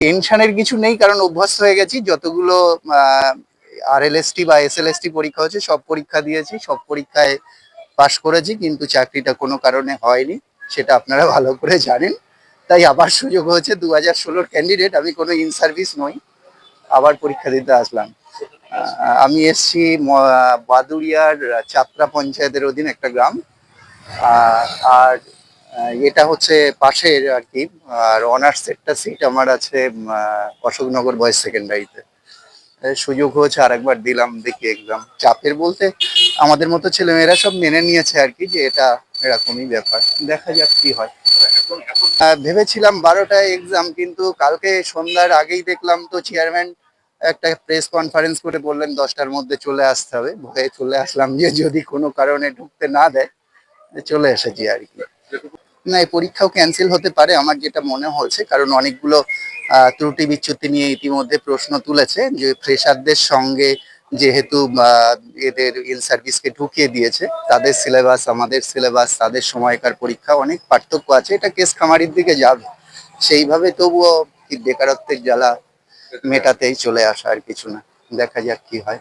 টেনশনের কিছু নেই, কারণ অভ্যস্ত হয়ে গেছি। যতগুলো আরএলএসটি বা এসএলএসটি পরীক্ষা হচ্ছে সব পরীক্ষা দিয়েছি, সব পরীক্ষায় পাশ করেছি, কিন্তু চাকরিটা কোনো কারণে হয়নি, সেটা আপনারা ভালো করে জানেন। তাই আবার সুযোগ হয়েছে, 2016-র ক্যান্ডিডেট, আমি কোনো ইন সার্ভিস নই, আবার পরীক্ষা দিতে আসলাম। আমি এসছি বাদুড়িয়ার চাতরা পঞ্চায়েতের অধীন একটা গ্রাম। আর এটা হচ্ছে পাশের আর কি। আর অনার্স একটা সিট আমার আছে অশোকনগর বয়েজ সেকেন্ডারিতে। সুযোগ হয়েছে, আর একবার দিলাম, দেখি এক্সাম। চাপের বলতে আমাদের মতো ছেলেমেয়েরা সব মেনে নিয়েছে আর কি, যে এটা এরকমই ব্যাপার, দেখা যাক কি হয়। ভেবেছিলাম 12টায় এক্সাম, কিন্তু কালকে সন্ধ্যার আগেই দেখলাম তো চেয়ারম্যান একটা প্রেস কনফারেন্স করে বললেন 10টার মধ্যে চলে আসতে হবে। ভয়ে চলে আসলাম, যে যদি কোনো কারণে ঢুকতে না দেয়। চলে এসেছি আর কি। না, এই পরীক্ষাও ক্যান্সেল হতে পারে আমার যেটা মনে হচ্ছে, কারণ অনেকগুলো ত্রুটি বিচ্যুতি নিয়ে ইতিমধ্যে প্রশ্ন তুলেছে, যে ফ্রেশারদের সঙ্গে যেহেতু এদের ইল সার্ভিসকে ঢুকিয়ে দিয়েছে, তাদের সিলেবাস আমাদের সিলেবাস, তাদের সময়কার পরীক্ষা অনেক পার্থক্য আছে, এটা কেস খামারির দিকে যাবে। সেইভাবে তবুও কি বেকারত্বের জ্বালা মেটাতেই চলে আসা, আর কিছু না। দেখা যাক কি হয়।